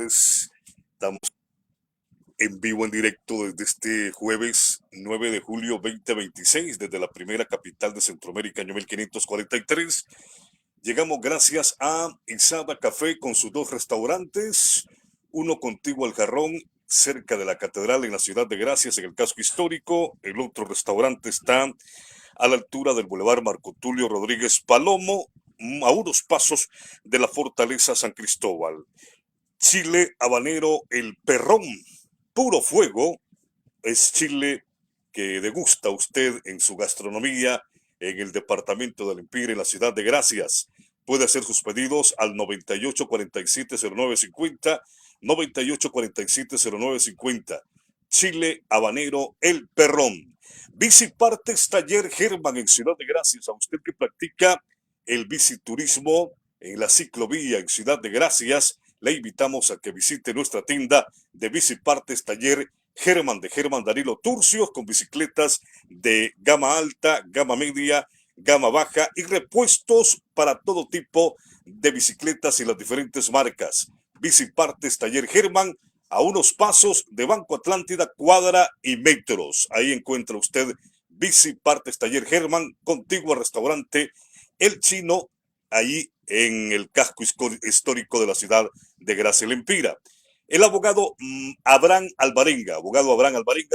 tardes. Estamos en vivo, en directo desde este jueves 9 de julio 2026, desde la primera capital de Centroamérica, año 1543. Llegamos gracias a Izada Café con sus dos restaurantes, uno contiguo al Jarrón, cerca de la Catedral en la ciudad de Gracias, en el casco histórico. El otro restaurante está a la altura del Boulevard Marco Tulio Rodríguez Palomo, a unos pasos de la Fortaleza San Cristóbal. Chile habanero El Perrón, puro fuego, es chile que degusta usted en su gastronomía en el departamento del Empire, en la ciudad de Gracias. Puede hacer sus pedidos al 98470950, 98470950. Chile habanero El Perrón. Bicipartes Taller Germán en Ciudad de Gracias. A usted que practica el biciturismo en la ciclovía en Ciudad de Gracias, le invitamos a que visite nuestra tienda de Bicipartes Taller Germán, de Germán Danilo Turcios, con bicicletas de gama alta, gama media, gama baja y repuestos para todo tipo de bicicletas y las diferentes marcas. Bicipartes Taller Germán, a unos pasos de Banco Atlántida, Cuadra y Metros. Ahí encuentra usted Bicipartes Taller Germán, contiguo al restaurante El Chino, ahí en el casco histórico de la ciudad de Gracia Lempira. El abogado Abraham Alvarenga,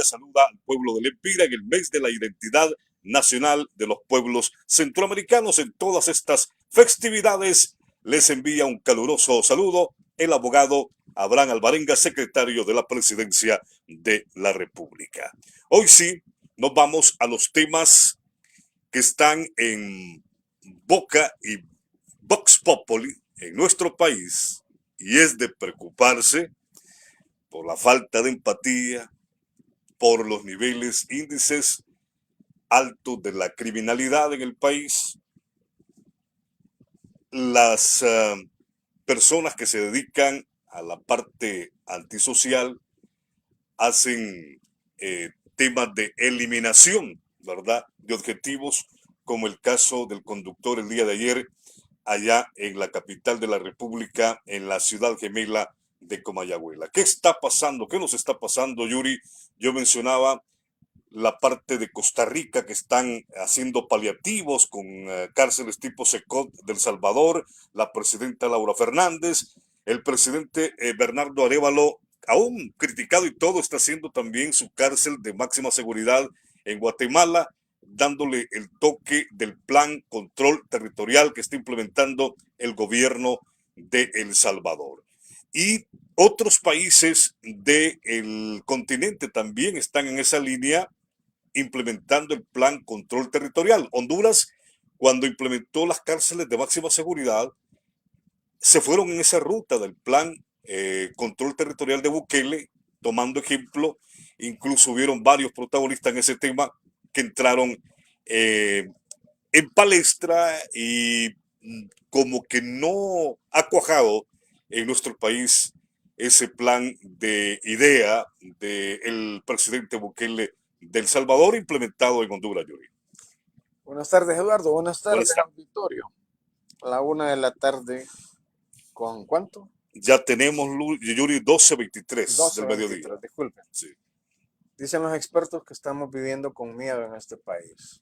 saluda al pueblo de Lempira en el mes de la identidad nacional de los pueblos centroamericanos. En todas estas festividades les envía un caluroso saludo el abogado Abraham Alvarenga, secretario de la Presidencia de la República. Hoy sí, nos vamos a los temas que están en boca y Vox Populi en nuestro país, y es de preocuparse por la falta de empatía, por los índices altos de la criminalidad en el país. Las personas que se dedican a la parte antisocial hacen temas de eliminación, ¿verdad?, de objetivos, como el caso del conductor el día de ayer allá en la capital de la República, en la ciudad gemela de Comayagüela. ¿Qué está pasando? ¿Qué nos está pasando, Yuri? Yo mencionaba la parte de Costa Rica, que están haciendo paliativos con cárceles tipo Secot del Salvador, la presidenta Laura Fernández, el presidente Bernardo Arévalo, aún criticado y todo, está haciendo también su cárcel de máxima seguridad en Guatemala, dándole el toque del plan control territorial que está implementando el gobierno de El Salvador. Y otros países del continente también están en esa línea, implementando el plan control territorial. Honduras, cuando implementó las cárceles de máxima seguridad, se fueron en esa ruta del plan control territorial de Bukele, tomando ejemplo. Incluso hubieron varios protagonistas en ese tema que entraron en palestra y como que no ha cuajado en nuestro país ese plan de idea del presidente Bukele del Salvador implementado en Honduras, Yuri. Buenas tardes, Eduardo. Buenas tardes, Buenas tardes. auditorio. A la 1 de la tarde, ¿con cuánto? Ya tenemos, Yuri, 12:23 del 12:23, mediodía. disculpen. Sí. Dicen los expertos que estamos viviendo con miedo en este país.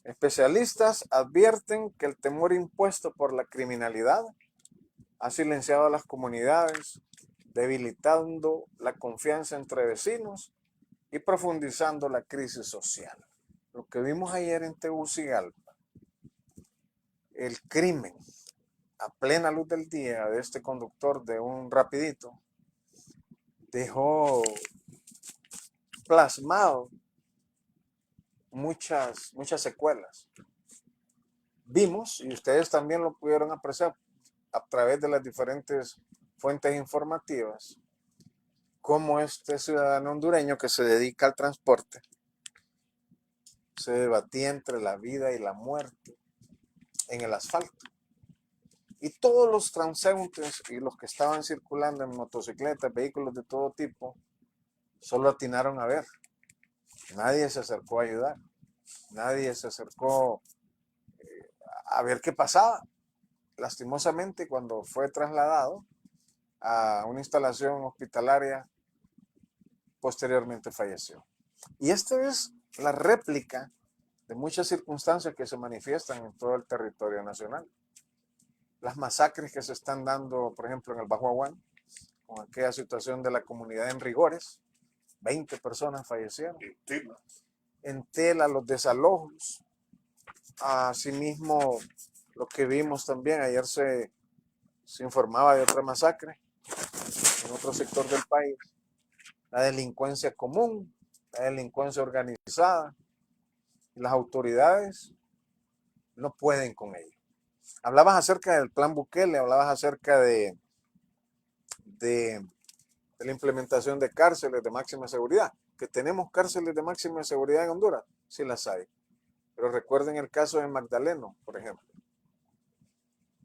Especialistas advierten que el temor impuesto por la criminalidad ha silenciado a las comunidades, debilitando la confianza entre vecinos y profundizando la crisis social. Lo que vimos ayer en Tegucigalpa, el crimen a plena luz del día de este conductor de un rapidito, dejó plasmado muchas secuelas. Vimos, y ustedes también lo pudieron apreciar a través de las diferentes fuentes informativas, cómo este ciudadano hondureño que se dedica al transporte se debatía entre la vida y la muerte en el asfalto. Y todos los transeúntes y los que estaban circulando en motocicletas, vehículos de todo tipo, solo atinaron a ver. Nadie se acercó a ayudar. Nadie se acercó a ver qué pasaba. Lastimosamente, cuando fue trasladado, a una instalación hospitalaria, posteriormente falleció. Y esta es la réplica de muchas circunstancias que se manifiestan en todo el territorio nacional. Las masacres que se están dando, por ejemplo, en el Bajo Aguán, con aquella situación de la comunidad en Rigores, 20 personas fallecieron. En Tela, los desalojos. Asimismo, lo que vimos también, ayer se informaba de otra masacre en otro sector del país. La delincuencia común, la delincuencia organizada. Las autoridades no pueden con ello. Hablabas acerca del plan Bukele, hablabas acerca de la implementación de cárceles de máxima seguridad. Que tenemos cárceles de máxima seguridad en Honduras, sí las hay. Pero recuerden el caso de Magdaleno, por ejemplo.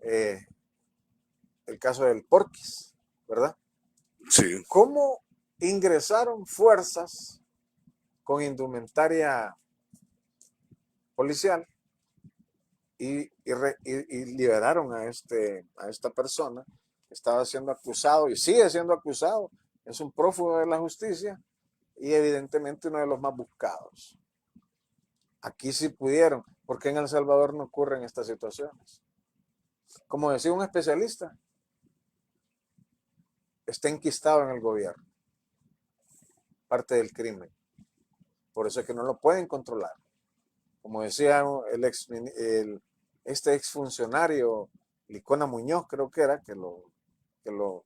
El caso del Porquis, ¿verdad? Sí. ¿Cómo ingresaron fuerzas con indumentaria policial y liberaron a esta persona que estaba siendo acusado y sigue siendo acusado? Es un prófugo de la justicia y evidentemente uno de los más buscados. Aquí sí pudieron. ¿Por qué en El Salvador no ocurren estas situaciones? Como decía un especialista, está enquistado en el gobierno, parte del crimen. Por eso es que no lo pueden controlar. Como decía este exfuncionario, Licona Muñoz, creo que era, que lo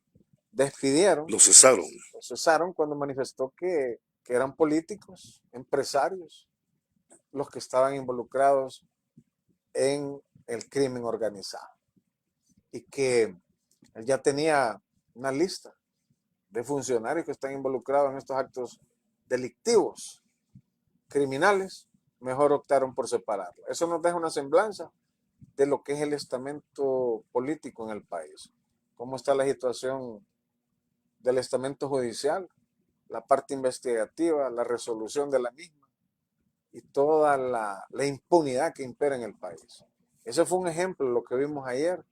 despidieron. Lo cesaron. Lo cesaron cuando manifestó que eran políticos, empresarios, los que estaban involucrados en el crimen organizado. Y que él ya tenía una lista de funcionarios que están involucrados en estos actos delictivos, criminales, mejor optaron por separarlo. Eso nos deja una semblanza de lo que es el estamento político en el país. Cómo está la situación del estamento judicial, la parte investigativa, la resolución de la misma y toda la impunidad que impera en el país. Ese fue un ejemplo, lo que vimos ayer,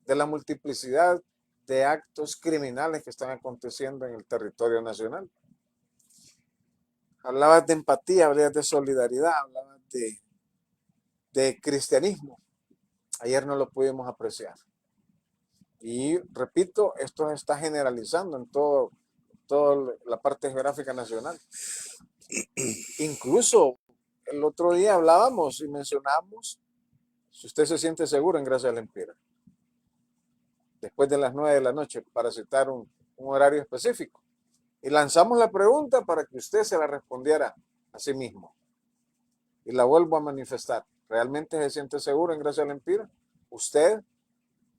de la multiplicidad de actos criminales que están aconteciendo en el territorio nacional. Hablabas de empatía, hablabas de solidaridad, hablabas de cristianismo. Ayer no lo pudimos apreciar. Y repito, esto se está generalizando en toda la parte geográfica nacional. Incluso el otro día hablábamos y mencionábamos, si usted se siente seguro, ingrese al Empira. Después de las 9 de la noche, para citar un horario específico. Y lanzamos la pregunta para que usted se la respondiera a sí mismo. Y la vuelvo a manifestar. ¿Realmente se siente seguro? Ingrese al Empira. Usted,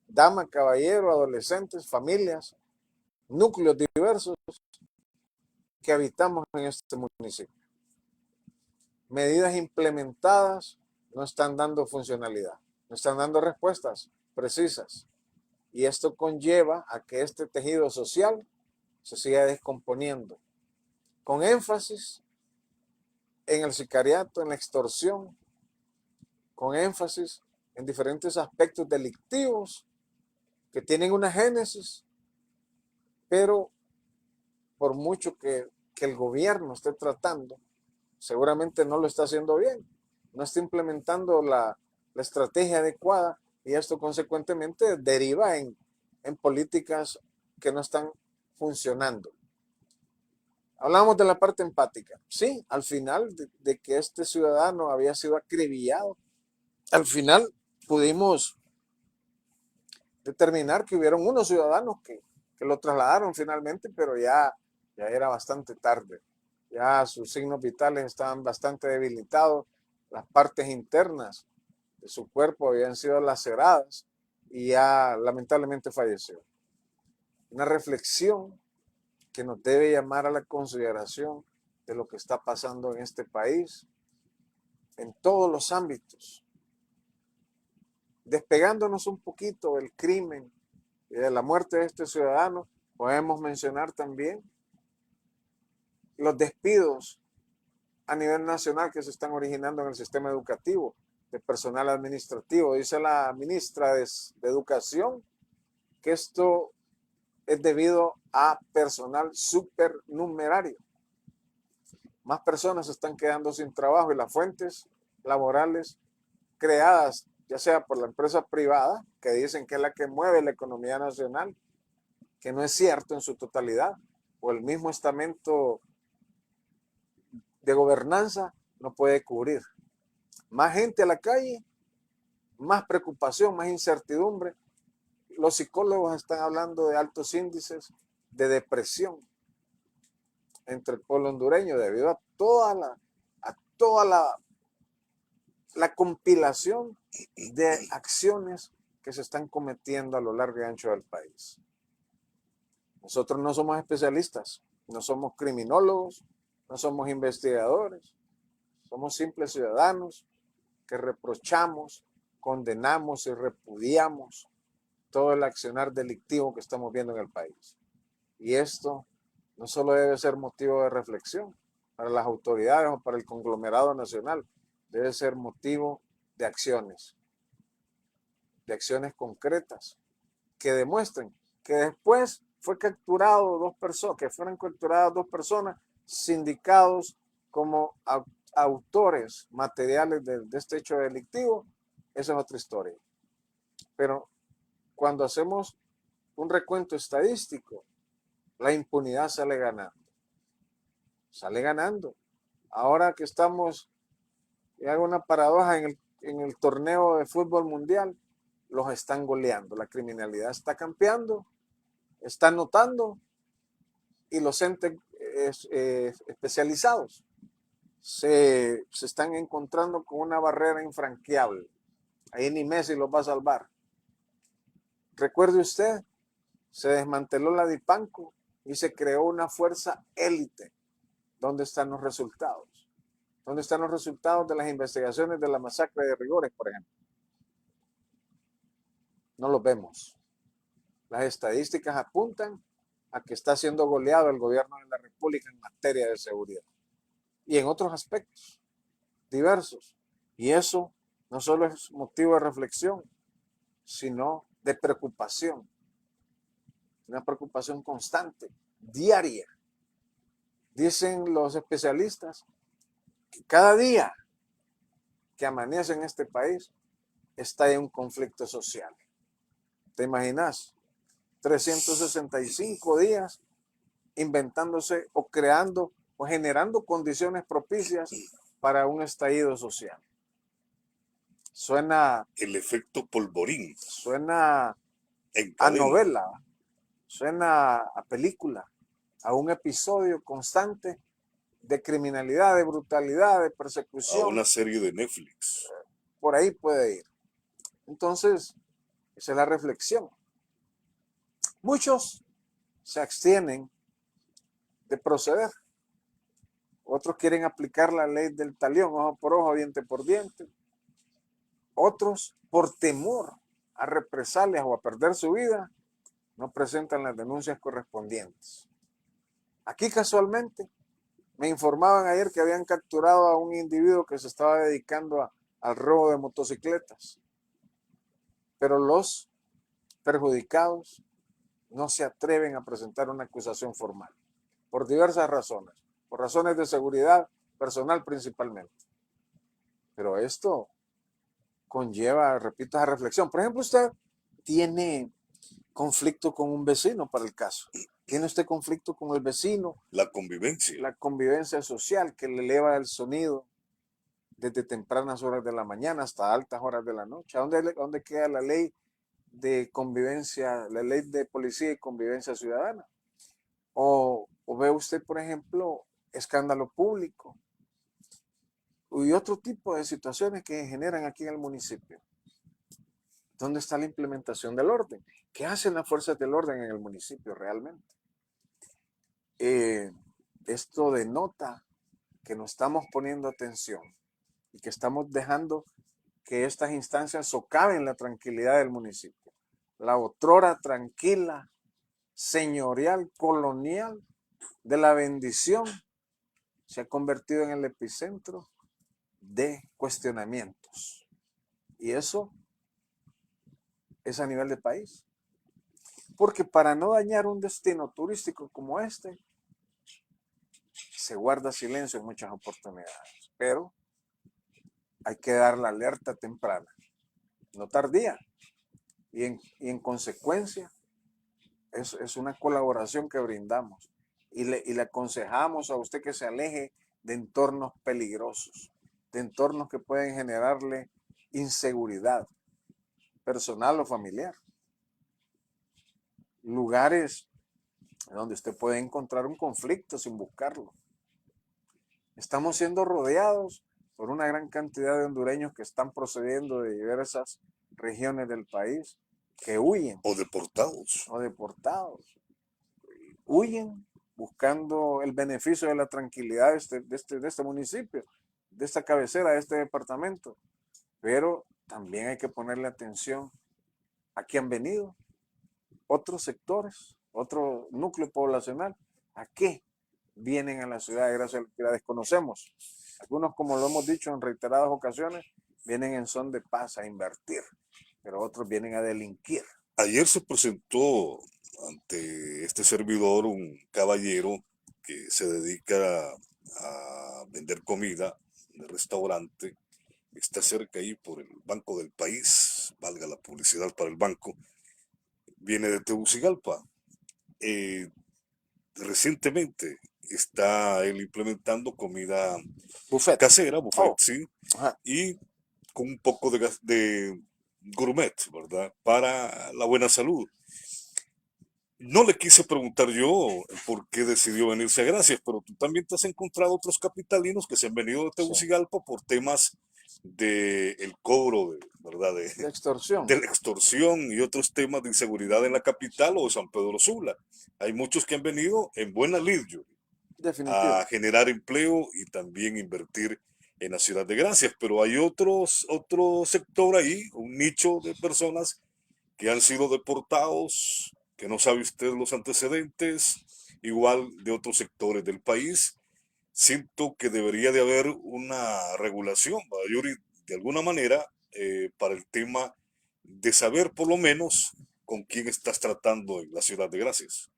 dama, caballero, adolescentes, familias, núcleos diversos que habitamos en este municipio. Medidas implementadas no están dando funcionalidad, no están dando respuestas precisas. Y esto conlleva a que este tejido social se siga descomponiendo, con énfasis en el sicariato, en la extorsión, con énfasis en diferentes aspectos delictivos que tienen una génesis, pero por mucho que el gobierno esté tratando, seguramente no lo está haciendo bien, no está implementando la estrategia adecuada y esto consecuentemente deriva en políticas que no están funcionando. Hablamos de la parte empática. Sí, al final de que este ciudadano había sido acribillado, al final pudimos determinar que hubieron unos ciudadanos que lo trasladaron finalmente, pero ya era bastante tarde. Ya sus signos vitales estaban bastante debilitados, las partes internas de su cuerpo habían sido laceradas y ya lamentablemente falleció. Una reflexión que nos debe llamar a la consideración de lo que está pasando en este país, en todos los ámbitos. Despegándonos un poquito del crimen y de la muerte de este ciudadano, podemos mencionar también los despidos a nivel nacional que se están originando en el sistema educativo, de personal administrativo. Dice la ministra de Educación que esto es debido a personal supernumerario. Más personas se están quedando sin trabajo y las fuentes laborales creadas, ya sea por la empresa privada, que dicen que es la que mueve la economía nacional, que no es cierto en su totalidad, o el mismo estamento de gobernanza no puede cubrir. Más gente a la calle, más preocupación, más incertidumbre. Los psicólogos están hablando de altos índices de depresión entre el pueblo hondureño debido a toda la compilación de acciones que se están cometiendo a lo largo y ancho del país. Nosotros no somos especialistas, no somos criminólogos, no somos investigadores, somos simples ciudadanos que reprochamos, condenamos y repudiamos todo el accionar delictivo que estamos viendo en el país. Y esto no solo debe ser motivo de reflexión para las autoridades o para el conglomerado nacional, debe ser motivo de acciones concretas que demuestren que después fue capturado que fueran capturadas dos personas sindicados como autores materiales de este hecho delictivo. Esa es otra historia. Pero cuando hacemos un recuento estadístico, la impunidad sale ganando. Sale ganando. Ahora que estamos, y hago una paradoja, en el torneo de fútbol mundial, los están goleando. La criminalidad está campeando, está notando, y los entes especializados se están encontrando con una barrera infranqueable. Ahí ni Messi los va a salvar. Recuerde usted, se desmanteló la DIPANCO y se creó una fuerza élite. ¿Dónde están los resultados? ¿Dónde están los resultados de las investigaciones de la masacre de Rigores, por ejemplo? No los vemos. Las estadísticas apuntan a que está siendo goleado el gobierno de la República en materia de seguridad y en otros aspectos diversos. Y eso no solo es motivo de reflexión, sino de preocupación. Una preocupación constante, diaria. Dicen los especialistas que cada día que amanece en este país está en un conflicto social. ¿Te imaginas? 365 días inventándose o creando o generando condiciones propicias para un estallido social. Suena El efecto polvorín en a cadena. novela, suena a película, a un episodio constante de criminalidad, de brutalidad, de A persecución. una serie de Netflix. Por ahí puede ir. Entonces, esa es la reflexión. Muchos se abstienen de proceder. Otros quieren aplicar la ley del talión, ojo por ojo, diente por diente. Otros, por temor a represalias o a perder su vida, no presentan las denuncias correspondientes. Aquí casualmente me informaban ayer que habían capturado a un individuo que se estaba dedicando al robo de motocicletas. Pero los perjudicados no se atreven a presentar una acusación formal, por diversas razones, por razones de seguridad personal principalmente. Pero esto conlleva, repito, esa reflexión. Por ejemplo, usted tiene conflicto con un vecino para el caso. ¿Tiene usted conflicto con el vecino? La convivencia. La convivencia social que le eleva el sonido desde tempranas horas de la mañana hasta altas horas de la noche. ¿Dónde queda la ley de convivencia, la ley de policía y convivencia ciudadana? O ve usted, por ejemplo, escándalo público y otro tipo de situaciones que generan aquí en el municipio. ¿Dónde está la implementación del orden? ¿Qué hacen las fuerzas del orden en el municipio realmente? Esto denota que no estamos poniendo atención y que estamos dejando que estas instancias socaven la tranquilidad del municipio. La otrora tranquila, señorial, colonial de la bendición se ha convertido en el epicentro de cuestionamientos. Y eso es a nivel de país. Porque para no dañar un destino turístico como este, se guarda silencio en muchas oportunidades, pero hay que dar la alerta temprana, no tardía, y en consecuencia es una colaboración que brindamos y le aconsejamos a usted que se aleje de entornos peligrosos, de entornos que pueden generarle inseguridad personal o familiar, lugares donde usted puede encontrar un conflicto sin buscarlo. Estamos siendo rodeados por una gran cantidad de hondureños que están procediendo de diversas regiones del país, que huyen O deportados. o deportados. Huyen buscando el beneficio de la tranquilidad de este municipio, de esta cabecera, de este departamento. Pero también hay que ponerle atención a qué han venido otros sectores, otro núcleo poblacional, a qué vienen a la ciudad de Gracia, que la desconocemos. Algunos, como lo hemos dicho en reiteradas ocasiones, vienen en son de paz a invertir, pero otros vienen a delinquir. Ayer se presentó ante este servidor un caballero que se dedica a vender comida de restaurante. Está cerca ahí por el Banco del País, valga la publicidad para el banco. Viene de Tegucigalpa. Eh, Recientemente está él implementando comida Buffet. casera, buffet, Oh, sí, ajá. y con un poco de gourmet, ¿verdad? Para la buena salud. No le quise preguntar yo por qué decidió venirse a Gracias, pero tú también te has encontrado otros capitalinos que se han venido de Sí, Tegucigalpa por temas del cobro, ¿verdad? de De extorsión, la extorsión y otros temas de inseguridad en la capital o de San Pedro Sula. Hay muchos que han venido en buena lid, Yuri, a definitivo. generar empleo y también invertir en la ciudad de Gracias, pero hay otro sector ahí, un nicho de personas que han sido deportados, que no sabe usted los antecedentes, igual de otros sectores del país. Siento que debería de haber una regulación, Yuri, de alguna manera, para el tema de saber por lo menos con quién estás tratando en la ciudad de Gracias.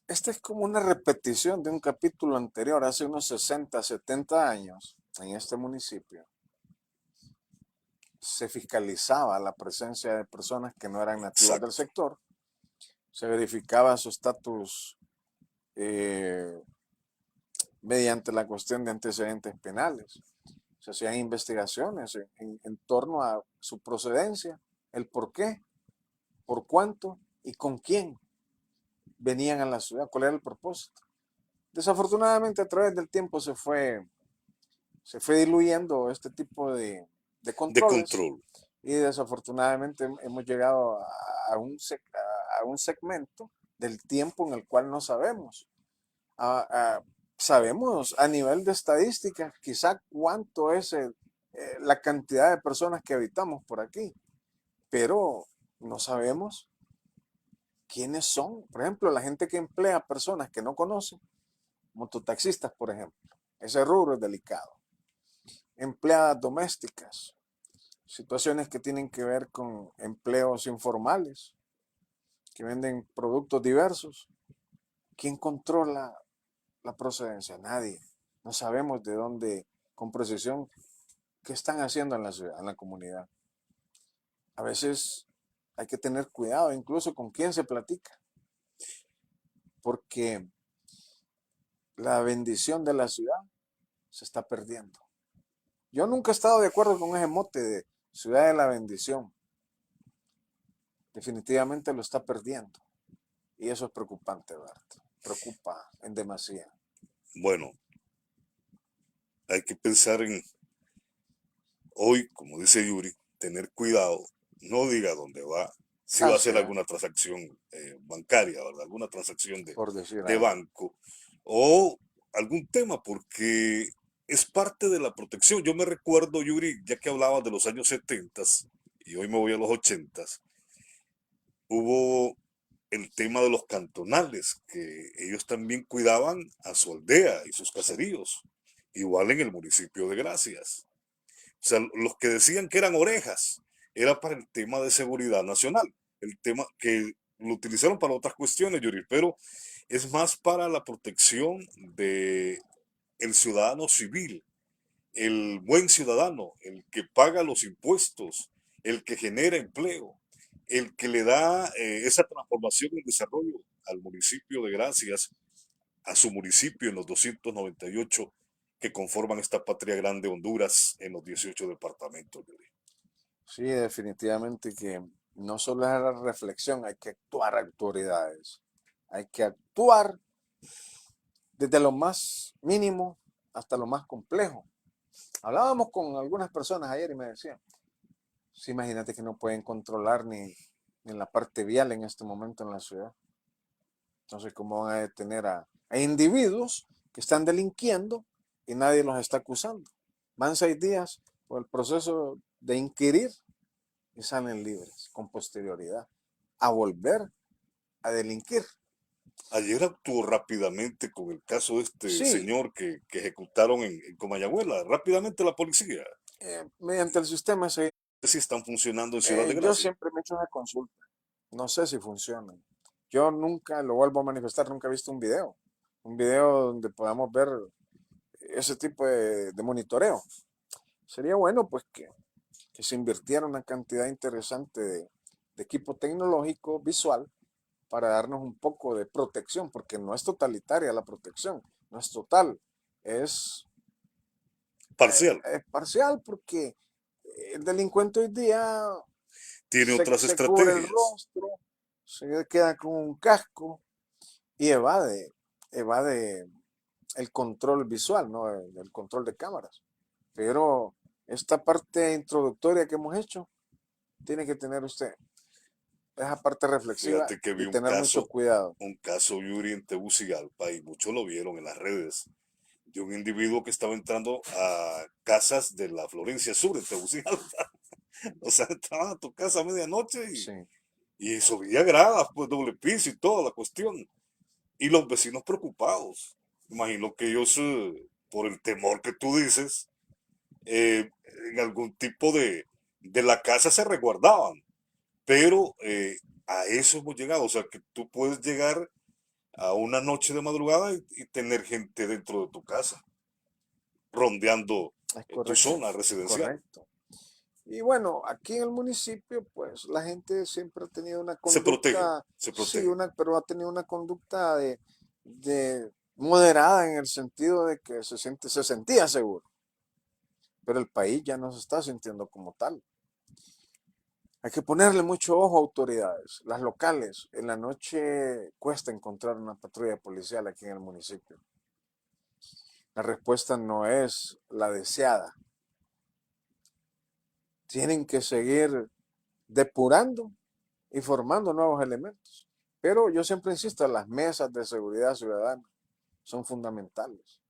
Esta es como una repetición de un capítulo anterior, hace unos 60, 70 años, en este municipio. Se fiscalizaba la presencia de personas que no eran nativas del Exacto. sector, se verificaba su estatus eh, mediante la cuestión de antecedentes penales. Se hacían investigaciones en torno a su procedencia, el por qué, por cuánto y con quién venían a la ciudad, cuál era el propósito. Desafortunadamente a través del tiempo se fue diluyendo este tipo de De controles control. y desafortunadamente hemos llegado a un segmento del tiempo en el cual no sabemos. A- a- Sabemos a nivel de estadística quizá cuánto es la cantidad de personas que habitamos por aquí, pero no sabemos quiénes son. Por ejemplo, la gente que emplea personas que no conocen, mototaxistas, por ejemplo. Ese rubro es delicado. Empleadas domésticas, situaciones que tienen que ver con empleos informales, que venden productos diversos. ¿Quién controla la procedencia? Nadie. No sabemos de dónde, con precisión, qué están haciendo en la ciudad, en la comunidad. A veces hay que tener cuidado incluso con quién se platica, porque la bendición de la ciudad se está perdiendo. Yo nunca he estado de acuerdo con ese mote de ciudad de la bendición. Definitivamente lo está perdiendo. Y eso es preocupante, Bart. Preocupa en demasía. Bueno, hay que pensar en hoy, como dice Yuri, tener cuidado, no diga dónde va, si va a Así hacer es, alguna transacción bancaria, ¿verdad? Alguna transacción por decir de algo. banco o algún tema, porque es parte de la protección. Yo me recuerdo, Yuri, ya que hablabas de los años 70 y hoy me voy a los 80, hubo el tema de los cantonales, que ellos también cuidaban a su aldea y sus Sí, caseríos, igual en el municipio de Gracias. O sea, los que decían que eran orejas era para el tema de seguridad nacional. el tema que lo utilizaron para otras cuestiones, Yuri, pero es más para la protección de el ciudadano civil, el buen ciudadano, el que paga los impuestos, el que genera empleo, el que le da esa transformación y desarrollo al municipio de Gracias, a su municipio en los 298 que conforman esta patria grande Honduras en los 18 departamentos. Sí, definitivamente que no solo es la reflexión, hay que actuar autoridades. Hay que actuar desde lo más mínimo hasta lo más complejo. Hablábamos con algunas personas ayer y me decían, sí, imagínate que no pueden controlar ni en la parte vial en este momento en la ciudad. Entonces, ¿cómo van a detener a individuos que están delinquiendo y nadie los está acusando? Van 6 días por el proceso de inquirir y salen libres con posterioridad a volver a delinquir. Ayer actuó rápidamente con el caso de este Sí, señor que ejecutaron en Comayagüela, rápidamente la policía. mediante el sistema ese. Si están funcionando en Ciudad de Yo Gracia. siempre me he hecho una consulta. No sé si funciona. Yo nunca, lo vuelvo a manifestar, nunca he visto un video. Un video donde podamos ver ese tipo de monitoreo. Sería bueno pues que se invirtiera una cantidad interesante de equipo tecnológico visual para darnos un poco de protección, porque no es totalitaria la protección, no es total, es, Parcial. es parcial porque el delincuente hoy día Tiene otras se cubre el estrategias. rostro, se queda con un casco y evade el control visual, ¿no? El control de cámaras. Pero esta parte introductoria que hemos hecho, tiene que tener usted esa parte reflexiva Fíjate que vi y tener mucho cuidado. un caso Yuri en Tegucigalpa y muchos lo vieron en las redes de un individuo que estaba entrando a casas de la Florencia Sur en Tegucigalpa. O sea, estaba a tu casa a medianoche Sí, y subía gradas, pues doble piso y toda la cuestión. Y los vecinos preocupados. Imagino que ellos, por el temor que tú dices, en algún tipo de la casa se resguardaban. Pero a eso hemos llegado. O sea, que tú puedes llegar a una noche de madrugada y tener gente dentro de tu casa, rondeando es tu correcto, zona residencial. correcto. Y bueno, aquí en el municipio, pues la gente siempre ha tenido una Se protegen, conducta, se sí, protegen. pero ha tenido una conducta de moderada en el sentido de que se sentía seguro. Pero el país ya no se está sintiendo como tal. Hay que ponerle mucho ojo a autoridades, las locales. En la noche cuesta encontrar una patrulla policial aquí en el municipio. La respuesta no es la deseada. Tienen que seguir depurando y formando nuevos elementos. Pero yo siempre insisto, las mesas de seguridad ciudadana son fundamentales.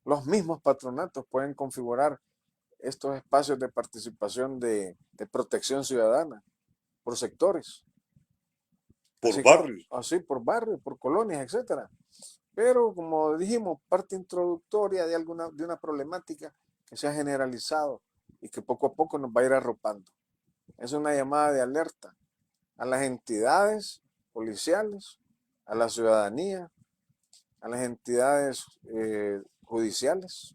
Los mismos patronatos pueden configurar estos espacios de participación de protección ciudadana por sectores, Por así como barrios. así por barrios, por colonias, etcétera. Pero como dijimos, parte introductoria de una problemática que se ha generalizado y que poco a poco nos va a ir arropando. Es una llamada de alerta a las entidades policiales, a la ciudadanía, a las entidades judiciales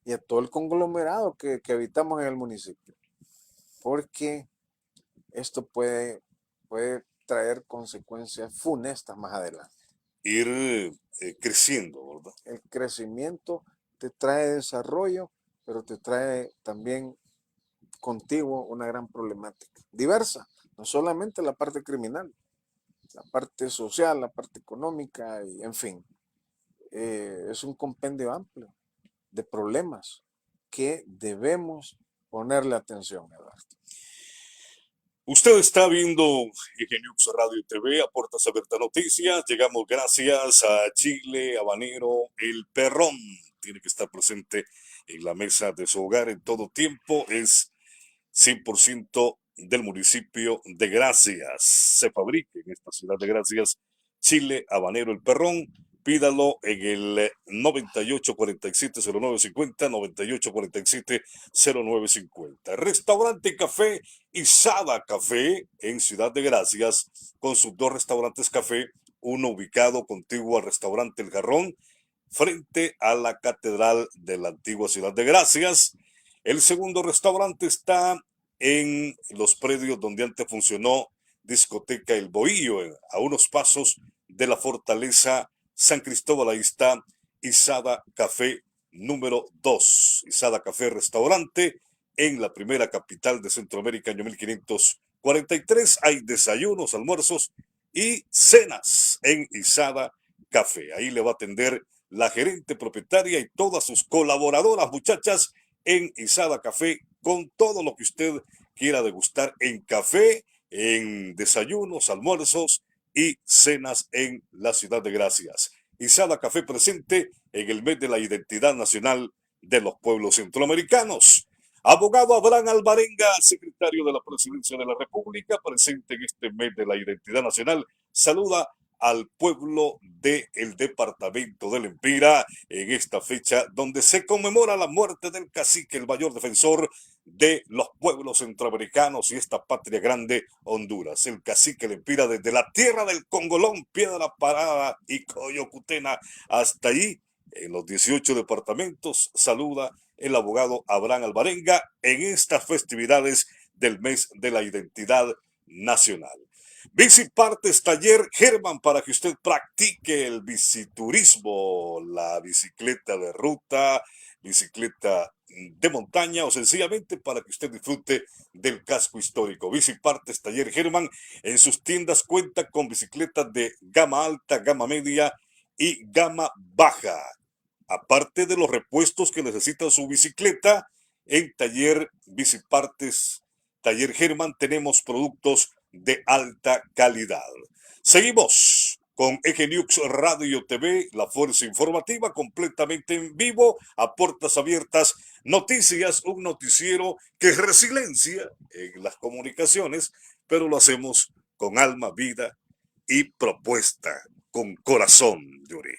y a todo el conglomerado que habitamos en el municipio, porque esto puede traer consecuencias funestas más adelante. Ir creciendo, ¿verdad? El crecimiento te trae desarrollo, pero te trae también contigo una gran problemática, diversa, no solamente la parte criminal, la parte social, la parte económica, y en fin, es un compendio amplio de problemas que debemos ponerle atención, Eduardo. Usted está viendo Ingeniux Radio y TV, Aportas Abierta Noticias. Llegamos gracias a Chile, Habanero, El Perrón. Tiene que estar presente en la mesa de su hogar en todo tiempo. Es 100% del municipio de Gracias. Se fabrica en esta ciudad de Gracias, Chile, Habanero, El Perrón. pídalo en el 9847-0950, 9847-0950. Restaurante y Café Isada Café en Ciudad de Gracias, con sus dos restaurantes café, uno ubicado contiguo al restaurante El Jarrón, frente a la Catedral de la antigua Ciudad de Gracias. El segundo restaurante está en los predios donde antes funcionó Discoteca El Bohío, a unos pasos de la Fortaleza San Cristóbal. Ahí está Isada Café número 2, Isada Café Restaurante, en la primera capital de Centroamérica, año 1543. Hay desayunos, almuerzos y cenas en Isada Café. Ahí le va a atender la gerente propietaria y todas sus colaboradoras, muchachas, en Isada Café, con todo lo que usted quiera degustar en café, en desayunos, almuerzos y cenas en la Ciudad de Gracias. Isada Café presente en el mes de la identidad nacional de los pueblos centroamericanos. Abogado Abraham Alvarenga, secretario de la Presidencia de la República, presente en este mes de la identidad nacional, saluda al pueblo del departamento del Empira en esta fecha donde se conmemora la muerte del cacique, el mayor defensor de los pueblos centroamericanos y esta patria grande, Honduras. El cacique el Empira, desde la tierra del Congolón, Piedra Parada y Coyocutena hasta allí, en los 18 departamentos, saluda el abogado Abraham Alvarenga en estas festividades del mes de la identidad nacional. Bicipartes Taller Germán, para que usted practique el biciturismo, la bicicleta de ruta, bicicleta de montaña o sencillamente para que usted disfrute del casco histórico. Bicipartes Taller Germán en sus tiendas cuenta con bicicletas de gama alta, gama media y gama baja. Aparte de los repuestos que necesita su bicicleta, en Taller Bicipartes Taller Germán tenemos productos de alta calidad. Seguimos con Egenux Radio TV, la fuerza informativa completamente en vivo, a puertas abiertas, noticias, un noticiero que es resiliencia en las comunicaciones, pero lo hacemos con alma, vida y propuesta, con corazón, Yuri.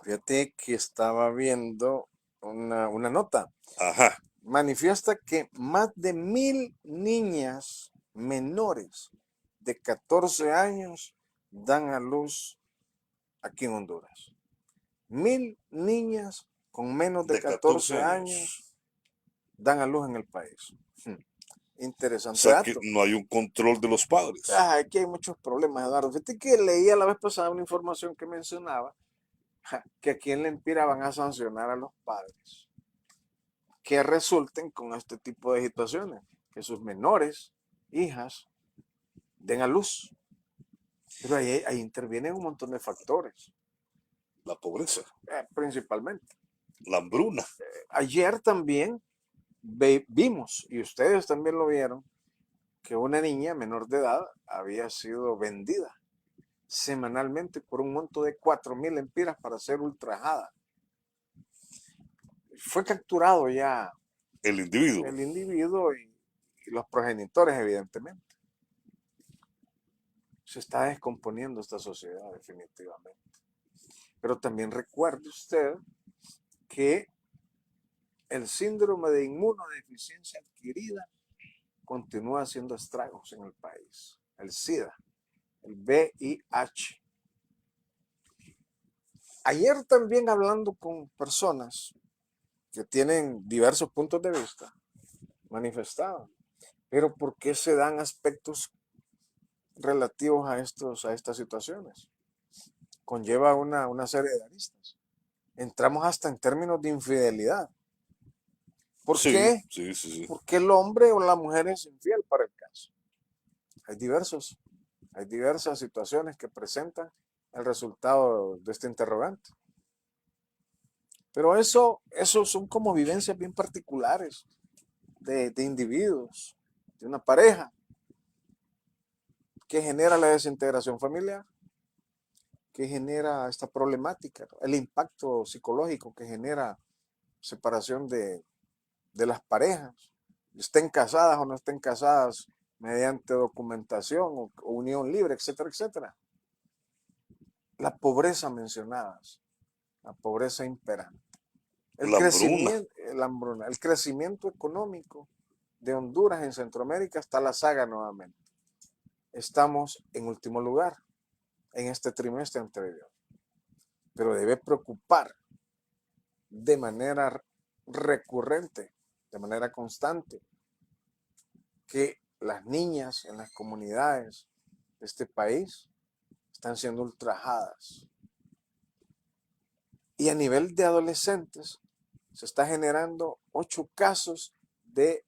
Fíjate que estaba viendo una nota. Ajá. Manifiesta que más de 1000 niñas menores de 14 años dan a luz aquí en Honduras. 1000 niñas con menos de 14 años dan a luz en el país. O Interesante sea que dato. no hay un control de los padres. Aquí hay muchos problemas, Eduardo. Fíjate que leía la vez pasada una información que mencionaba que aquí en la Empira van a sancionar a los padres que resulten con este tipo de situaciones, que sus menores, hijas, den a luz. Pero ahí intervienen un montón de factores, La pobreza, principalmente. la hambruna. Ayer también vimos, y ustedes también lo vieron, que una niña menor de edad había sido vendida semanalmente por un monto de 4000 empiras para ser ultrajada. Fue capturado ya El individuo. el individuo y los progenitores, evidentemente. Se está descomponiendo esta sociedad, definitivamente. Pero también recuerde usted que el síndrome de inmunodeficiencia adquirida continúa haciendo estragos en el país. El SIDA, el VIH. Ayer también hablando con personas que tienen diversos puntos de vista, manifestaban, pero ¿por qué se dan aspectos relativos a estas situaciones? Conlleva una serie de aristas. Entramos hasta en términos de infidelidad. ¿Por qué? Sí. Porque el hombre o la mujer es infiel para el caso. Hay diversas situaciones que presentan el resultado de este interrogante. Pero eso son como vivencias bien particulares de individuos, de una pareja, que genera la desintegración familiar, que genera esta problemática, el impacto psicológico que genera separación de las parejas, estén casadas o no estén casadas mediante documentación o unión libre, etcétera, etcétera. la pobreza mencionadas, la pobreza imperante. La hambruna, el crecimiento económico de Honduras en Centroamérica está la saga nuevamente. Estamos en último lugar en este trimestre anterior, pero debe preocupar de manera recurrente, de manera constante, que las niñas en las comunidades de este país están siendo ultrajadas. Y a nivel de adolescentes se está generando 8 casos de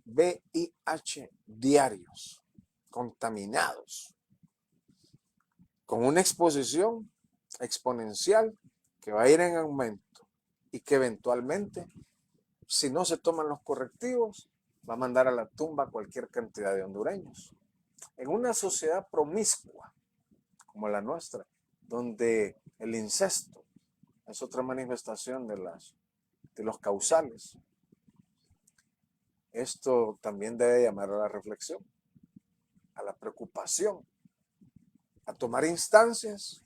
VIH diarios, contaminados, con una exposición exponencial que va a ir en aumento y que eventualmente, si no se toman los correctivos, va a mandar a la tumba a cualquier cantidad de hondureños. En una sociedad promiscua como la nuestra, donde el incesto es otra manifestación de los causales, esto también debe llamar a la reflexión, a la preocupación, a tomar instancias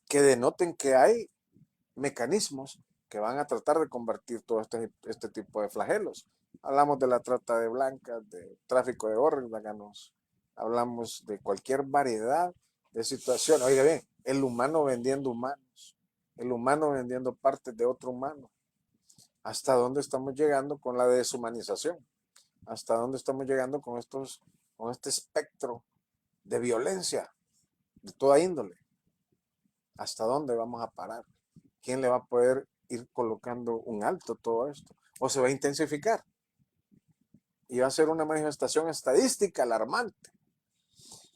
que denoten que hay mecanismos que van a tratar de convertir todo este tipo de flagelos. Hablamos de la trata de blancas, de tráfico de órganos, hablamos de cualquier variedad de situaciones. Oiga bien, el humano vendiendo humanos, el humano vendiendo partes de otro humano. ¿Hasta dónde estamos llegando con la deshumanización? ¿Hasta dónde estamos llegando con este espectro de violencia de toda índole? ¿Hasta dónde vamos a parar? ¿Quién le va a poder ir colocando un alto a todo esto? ¿O se va a intensificar? Y va a ser una manifestación estadística alarmante.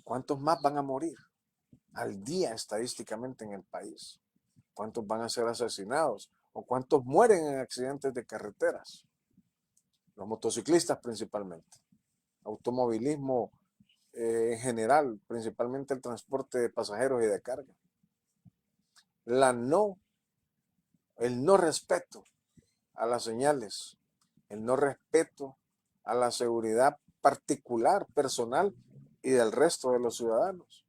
¿Cuántos más van a morir al día estadísticamente en el país? ¿Cuántos van a ser asesinados? ¿O cuántos mueren en accidentes de carreteras? Los motociclistas principalmente. Automovilismo en general, principalmente el transporte de pasajeros y de carga. El no respeto a las señales, el no respeto a la seguridad particular, personal y del resto de los ciudadanos.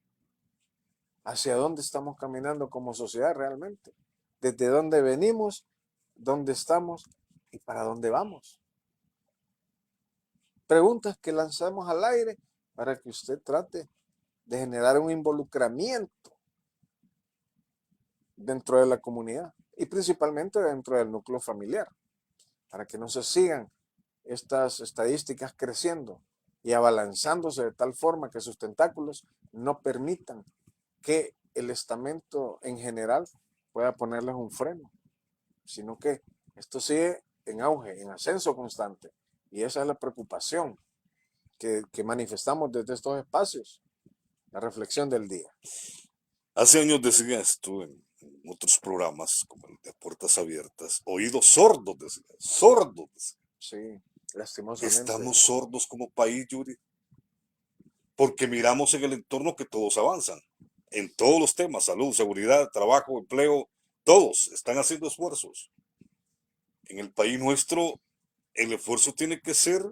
¿Hacia dónde estamos caminando como sociedad realmente? ¿Desde dónde venimos? ¿Dónde estamos? ¿Y para dónde vamos? Preguntas que lanzamos al aire para que usted trate de generar un involucramiento dentro de la comunidad y principalmente dentro del núcleo familiar, para que no se sigan estas estadísticas creciendo y abalanzándose de tal forma que sus tentáculos no permitan que el estamento en general pueda ponerles un freno, sino que esto sigue en auge, en ascenso constante. Y esa es la preocupación que manifestamos desde estos espacios, la reflexión del día. Hace años decía esto en otros programas, como el de Puertas Abiertas, oídos sordos, decía, sordos. Decía. Sí, lastimosamente. Estamos sordos como país, Yuri, porque miramos en el entorno que todos avanzan, en todos los temas, salud, seguridad, trabajo, empleo, todos están haciendo esfuerzos. En el país nuestro, el esfuerzo tiene que ser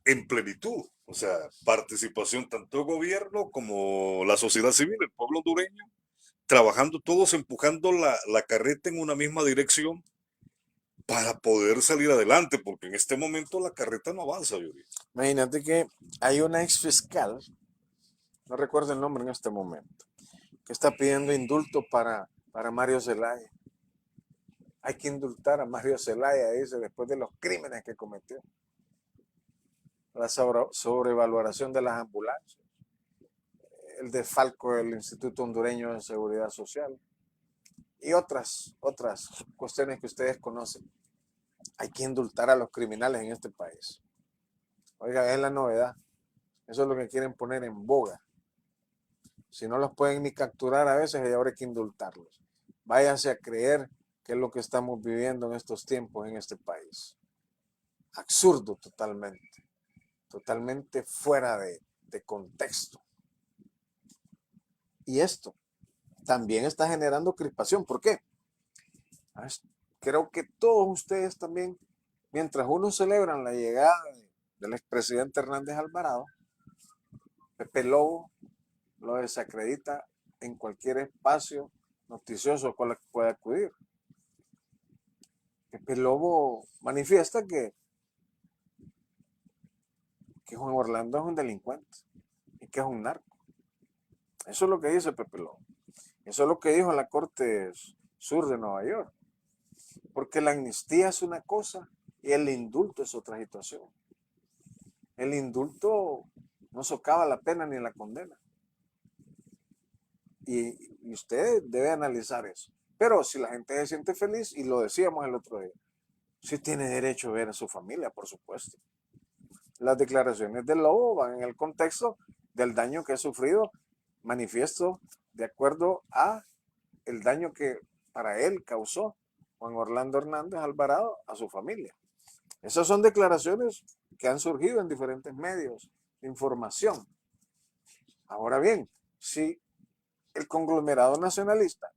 en plenitud, o sea, participación tanto del gobierno como la sociedad civil, el pueblo hondureño, trabajando todos, empujando la carreta en una misma dirección para poder salir adelante, porque en este momento la carreta no avanza, Yuri. Imagínate que hay una ex fiscal, no recuerdo el nombre en este momento, que está pidiendo indulto para Mario Zelaya. Hay que indultar a Mario Zelaya, dice, después de los crímenes que cometió. La sobrevaloración de las ambulancias, el desfalco del Instituto Hondureño de Seguridad Social y otras cuestiones que ustedes conocen. Hay que indultar a los criminales en este país. Oiga, es la novedad. Eso es lo que quieren poner en boga. Si no los pueden ni capturar a veces, ahora hay que indultarlos. Váyase a creer que es lo que estamos viviendo en estos tiempos en este país. Absurdo totalmente. Totalmente fuera de contexto. Y esto también está generando crispación. ¿Por qué? Creo que todos ustedes también, mientras unos celebran la llegada del expresidente Hernández Alvarado, Pepe Lobo, lo desacredita en cualquier espacio noticioso al cual pueda acudir. Pepe Lobo manifiesta que Juan Orlando es un delincuente y que es un narco. Eso es lo que dice Pepe Lobo. Eso es lo que dijo en la Corte Sur de Nueva York. Porque la amnistía es una cosa y el indulto es otra situación. El indulto no socava la pena ni la condena. Y usted debe analizar eso. Pero si la gente se siente feliz, y lo decíamos el otro día, sí tiene derecho a ver a su familia, por supuesto. Las declaraciones del Lobo van en el contexto del daño que ha sufrido, manifiesto de acuerdo a el daño que para él causó Juan Orlando Hernández Alvarado a su familia. Esas son declaraciones que han surgido en diferentes medios de información. Ahora bien, si el conglomerado nacionalista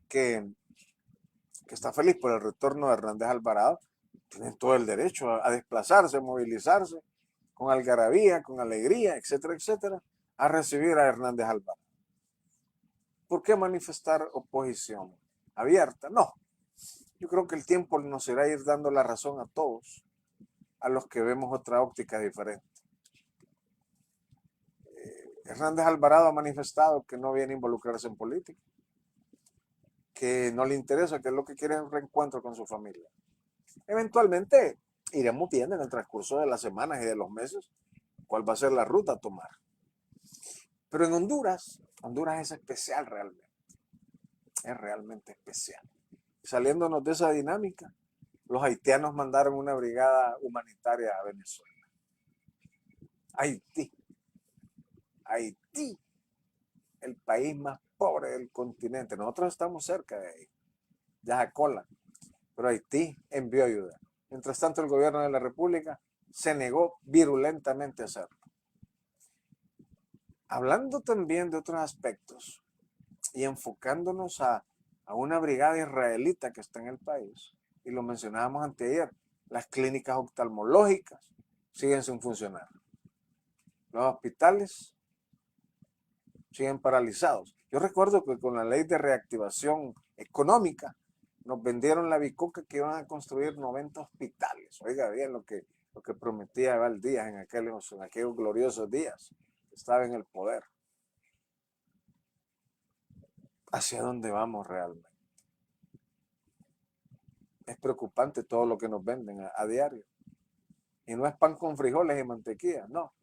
que está feliz por el retorno de Hernández Alvarado, tiene todo el derecho a desplazarse, a movilizarse, con algarabía, con alegría, etcétera, etcétera, a recibir a Hernández Alvarado. ¿Por qué manifestar oposición abierta? No. Yo creo que el tiempo nos irá a ir dando la razón a todos, a los que vemos otra óptica diferente. Hernández Alvarado ha manifestado que no viene a involucrarse en política, que no le interesa, que lo que quiere es un reencuentro con su familia. Eventualmente iremos viendo en el transcurso de las semanas y de los meses cuál va a ser la ruta a tomar. Pero en Honduras es especial realmente. Es realmente especial. Saliéndonos de esa dinámica, los haitianos mandaron una brigada humanitaria a Venezuela. Haití, el país más pobre del continente. Nosotros estamos cerca de ahí, de Jacola, pero Haití envió ayuda. Mientras tanto, el gobierno de la República se negó virulentamente a hacerlo. Hablando también de otros aspectos y enfocándonos a una brigada israelita que está en el país, y lo mencionábamos anteayer, las clínicas oftalmológicas siguen sin funcionar. Los hospitales siguen paralizados. Yo recuerdo que con la ley de reactivación económica nos vendieron la bicoca que iban a construir 90 hospitales. Oiga bien lo que prometía Eval Díaz en aquellos gloriosos días que estaba en el poder. ¿Hacia dónde vamos realmente? Es preocupante todo lo que nos venden a diario. Y no es pan con frijoles y mantequilla, no.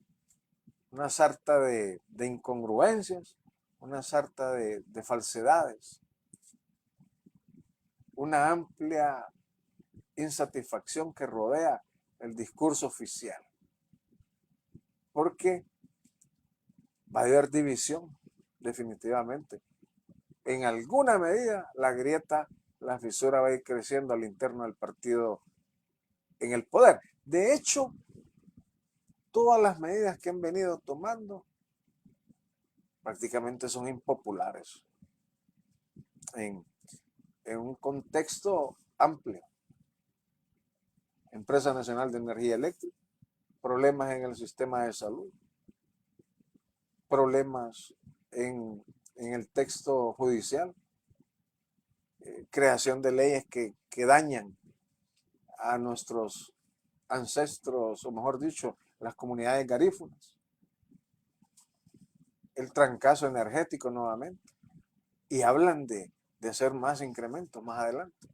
Una sarta de incongruencias, una sarta de falsedades, una amplia insatisfacción que rodea el discurso oficial. Porque va a haber división, definitivamente. En alguna medida, la grieta, la fisura va a ir creciendo al interno del partido en el poder. De hecho, todas las medidas que han venido tomando prácticamente son impopulares en un contexto amplio. Empresa Nacional de Energía Eléctrica, problemas en el sistema de salud, problemas en el texto judicial, creación de leyes que dañan a nuestros ancestros, o mejor dicho, las comunidades garífunas, el trancazo energético nuevamente, y hablan de hacer más incrementos más adelante.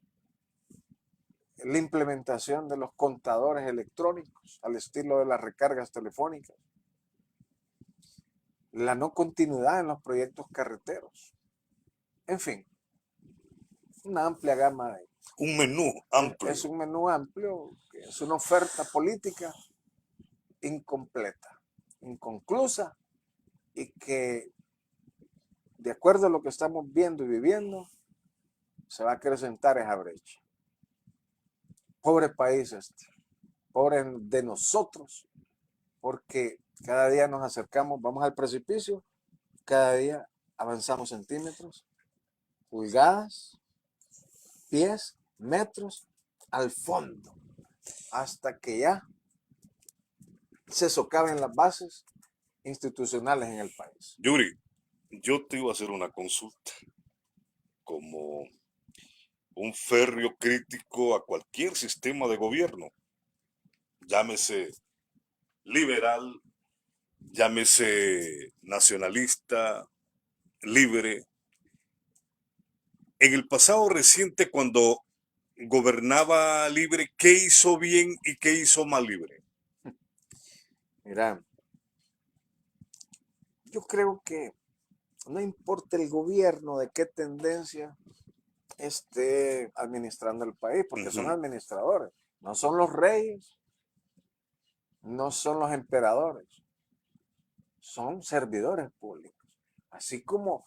La implementación de los contadores electrónicos al estilo de las recargas telefónicas, la no continuidad en los proyectos carreteros, en fin, una amplia gama de... Un menú amplio. Es un menú amplio, es una oferta política incompleta, inconclusa, y que, de acuerdo a lo que estamos viendo y viviendo, se va a acrecentar esa brecha. Pobre país este, pobre de nosotros, porque cada día nos acercamos, vamos al precipicio, cada día avanzamos centímetros, pulgadas, pies, metros al fondo, hasta que ya se socaven las bases institucionales en el país. Yuri, yo te iba a hacer una consulta como un férreo crítico a cualquier sistema de gobierno, llámese liberal, llámese nacionalista, libre. En el pasado reciente, cuando gobernaba libre, ¿qué hizo bien y qué hizo mal libre? Mira, yo creo que no importa el gobierno de qué tendencia esté administrando el país, porque son Ujú. administradores, no son los reyes, no son los emperadores, son servidores públicos. Así como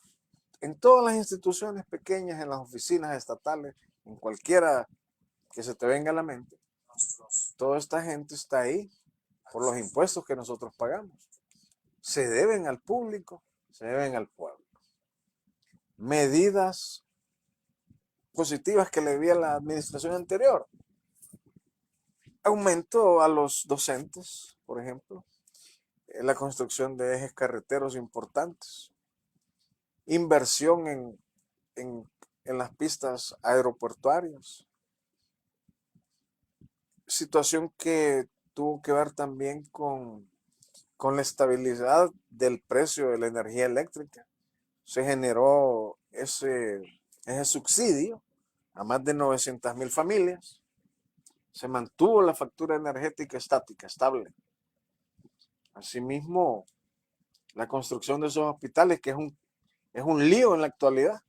en todas las instituciones pequeñas, en las oficinas estatales, en cualquiera que se te venga a la mente, toda esta gente está ahí por los impuestos que nosotros pagamos. Se deben al público, se deben al pueblo. Medidas positivas que le vi a la administración anterior. Aumento a los docentes, por ejemplo, la construcción de ejes carreteros importantes, inversión en, en las pistas aeroportuarias, situación que tuvo que ver también con la estabilidad del precio de la energía eléctrica. Se generó ese subsidio a más de 900,000 familias. Se mantuvo la factura energética estática, estable. Asimismo, la construcción de esos hospitales, que es un lío en la actualidad.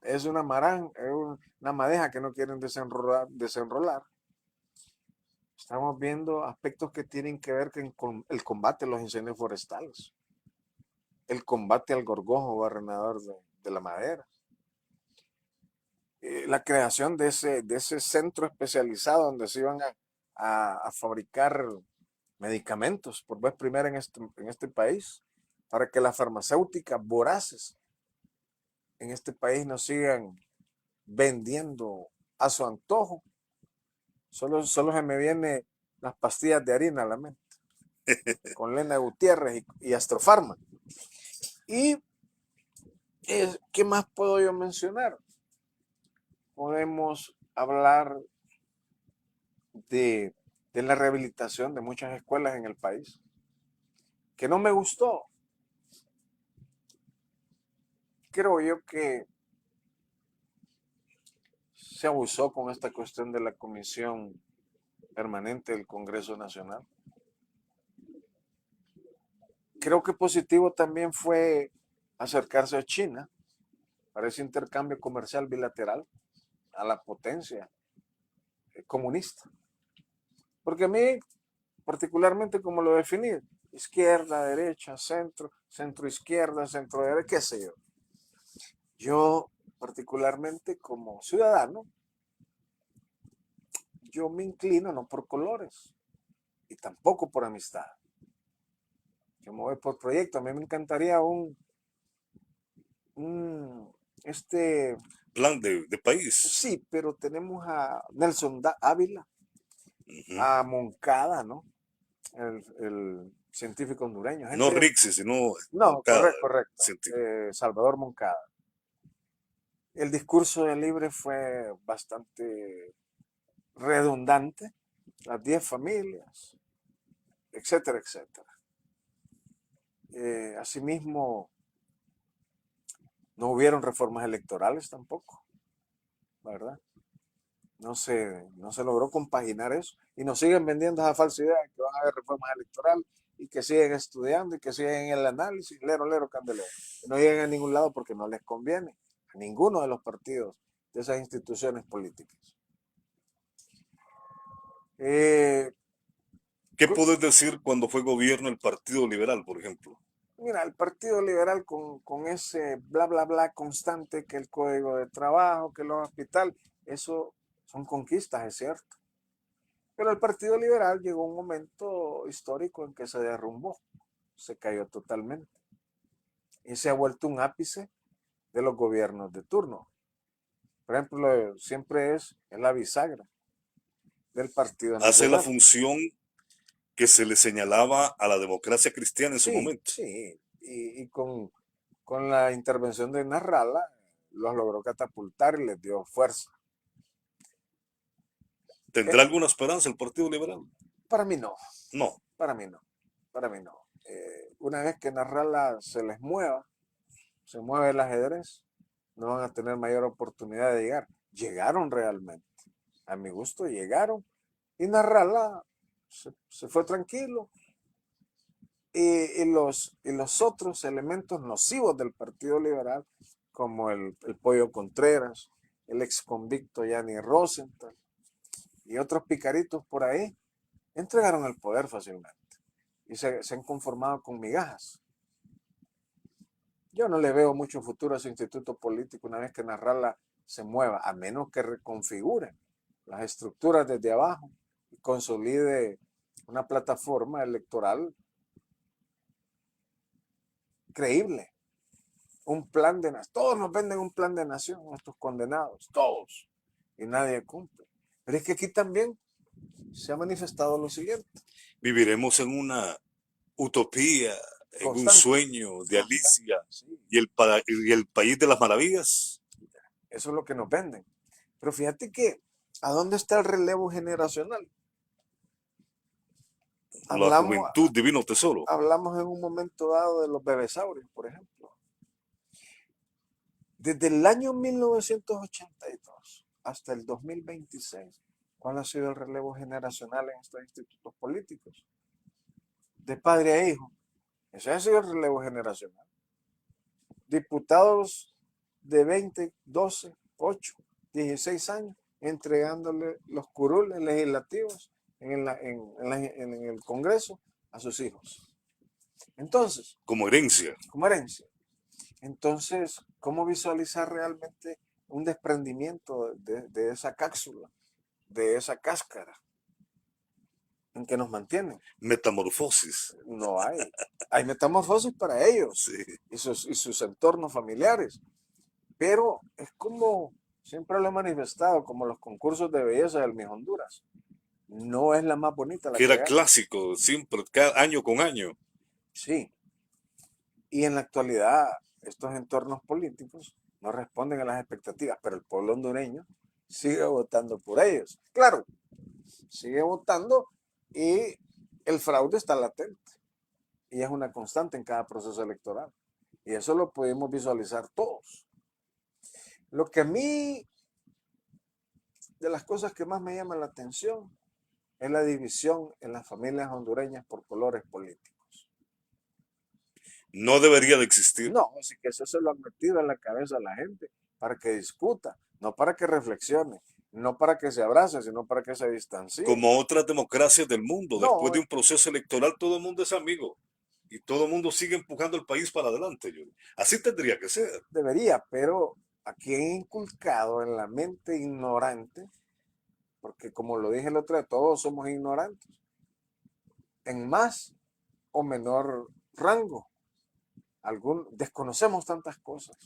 Es una madeja que no quieren desenrolar. Estamos viendo aspectos que tienen que ver con el combate a los incendios forestales, el combate al gorgojo barrenador de la madera, la creación de ese centro especializado donde se iban a fabricar medicamentos por vez primera en este país, para que las farmacéuticas voraces en este país no sigan vendiendo a su antojo. Solo se me vienen las pastillas de harina a la mente, con Lena Gutiérrez y Astrofarma. ¿Y qué más puedo yo mencionar? Podemos hablar de la rehabilitación de muchas escuelas en el país, que no me gustó. Creo yo que se abusó con esta cuestión de la Comisión Permanente del Congreso Nacional. Creo que positivo también fue acercarse a China para ese intercambio comercial bilateral a la potencia comunista. Porque a mí, particularmente, como lo definí, izquierda, derecha, centro, centro izquierda, centro derecha, qué sé yo. Yo, particularmente como ciudadano, yo me inclino no por colores y tampoco por amistad. Yo me voy por proyecto. A mí me encantaría un Plan de país. sí, pero tenemos a Nelson Ávila, Ujú. a Moncada, ¿no? El científico hondureño, No gente, Rixi, sino no, Moncada, correcto, científico. Salvador Moncada. El discurso de Libre fue bastante redundante, las 10 familias, etcétera, etcétera. Asimismo, no hubieron reformas electorales tampoco, ¿verdad? No se logró compaginar eso y nos siguen vendiendo esa falsa idea de que van a haber reformas electorales y que siguen estudiando y que siguen en el análisis, lero, lero, candelero. No llegan a ningún lado porque no les conviene a ninguno de los partidos de esas instituciones políticas. Eh, ¿Qué puedes decir cuando fue gobierno el Partido Liberal, por ejemplo? Mira, el Partido Liberal con ese bla, bla, bla constante, que el código de trabajo, que los hospitales, eso son conquistas, es cierto. Pero el Partido Liberal llegó a un momento histórico en que se derrumbó, se cayó totalmente y se ha vuelto un ápice de los gobiernos de turno. Por ejemplo, siempre es la bisagra del Partido Hace la Nacional. función que se le señalaba a la democracia cristiana en su Sí, momento. sí, y con con la intervención de Narrala, los logró catapultar y les dio fuerza. ¿Tendrá alguna esperanza el Partido Liberal? Para mí no, No. para mí no, para mí no. Una vez que Narrala se les mueva, se mueve el ajedrez, no van a tener mayor oportunidad de llegar. Llegaron realmente, a mi gusto llegaron, y Narrala se fue tranquilo. Y los otros elementos nocivos del Partido Liberal, como el Pollo Contreras, el ex convicto Yanni Rosenthal y otros picaritos por ahí, entregaron el poder fácilmente y se han conformado con migajas. Yo no le veo mucho futuro a ese instituto político una vez que Narrala se mueva, a menos que reconfigure las estructuras desde abajo y consolide una plataforma electoral creíble. Un plan de nación. Todos nos venden un plan de nación, estos condenados, todos. Y nadie cumple. Pero es que aquí también se ha manifestado lo siguiente. Viviremos en una utopía, en un Constante. sueño de Alicia Sí, y el país de las maravillas. eso es lo que nos venden. Pero fíjate que, ¿a dónde está el relevo generacional? La Hablamos, juventud, divino tesoro. hablamos en un momento dado de los bebesaurios, por ejemplo. Desde el año 1982 hasta el 2026, ¿cuál ha sido el relevo generacional en estos institutos políticos? De padre a hijo. Ese ha sido el relevo generacional. Diputados de 20, 12, 8, 16 años, entregándole los curules legislativos en el Congreso a sus hijos. Entonces, Como herencia. como herencia. Entonces, ¿cómo visualizar realmente un desprendimiento de esa cápsula, de esa cáscara en que nos mantienen? Metamorfosis. No hay. Hay metamorfosis para ellos Sí. y sus entornos familiares. Pero es como, siempre lo he manifestado, como los concursos de belleza del Miss Honduras. No es la más bonita la Que que era gana. clásico, siempre, cada año con año. Sí. Y en la actualidad, estos entornos políticos no responden a las expectativas, pero el pueblo hondureño sigue votando por ellos. Claro, sigue votando y el fraude está latente. Y es una constante en cada proceso electoral. Y eso lo pudimos visualizar todos. Lo que a mí, de las cosas que más me llama la atención, es la división en las familias hondureñas por colores políticos. No debería de existir. No, así que eso se lo han metido en la cabeza a la gente para que discuta, no para que reflexione, no para que se abrace, sino para que se distancie. Como otras democracias del mundo, después No, de un proceso electoral todo el mundo es amigo y todo el mundo sigue empujando el país para adelante. Así tendría que ser. debería, pero aquí han inculcado en la mente ignorante, porque como lo dije el otro día, todos somos ignorantes, en más o menor rango. Desconocemos tantas cosas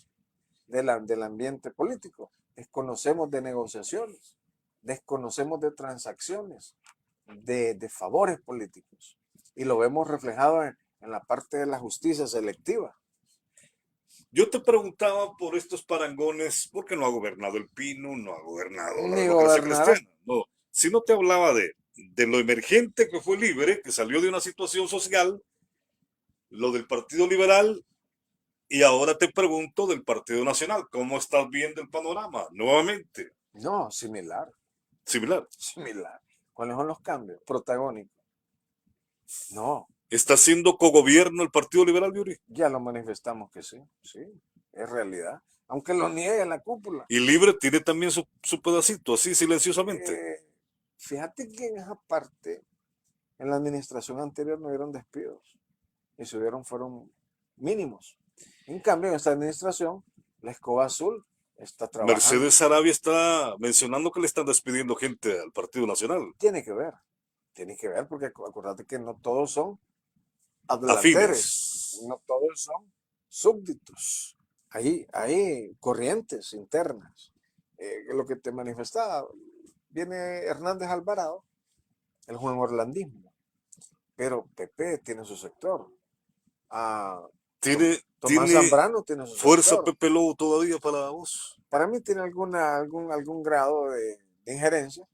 del ambiente político, desconocemos de negociaciones, desconocemos de transacciones, de favores políticos, y lo vemos reflejado en la parte de la justicia selectiva. Yo te preguntaba por estos parangones, porque no ha gobernado el Pino, no ha gobernado la Ni democracia gobernará. cristiana, no. Sino te hablaba de lo emergente que fue Libre, que salió de una situación social, lo del Partido Liberal, y ahora te pregunto del Partido Nacional, ¿cómo estás viendo el panorama? Nuevamente, No, similar, similar. similar. ¿Cuáles son los cambios? Protagónicos. No, ¿Está siendo cogobierno el Partido Liberal, Yuri? ya lo manifestamos que sí, sí, es realidad. Aunque lo niegue la cúpula. Y Libre tiene también su pedacito, así silenciosamente. Fíjate que en esa parte, en la administración anterior no hubieron despidos. Y si hubieron, fueron mínimos. En cambio, en esta administración, la escoba azul está trabajando. Mercedes Sarabia está mencionando que le están despidiendo gente al Partido Nacional. Tiene que ver, porque acuérdate que no todos son adláteres, Afines. no todos son súbditos. Hay corrientes internas. Lo que te manifestaba, viene Hernández Alvarado, el Juan Orlandismo, pero PP tiene su sector. Ah, Tiene Tomás ¿Tiene Zambrano tiene su fuerza sector. Pepe Lobo todavía para vos? Para mí tiene algún grado de injerencia,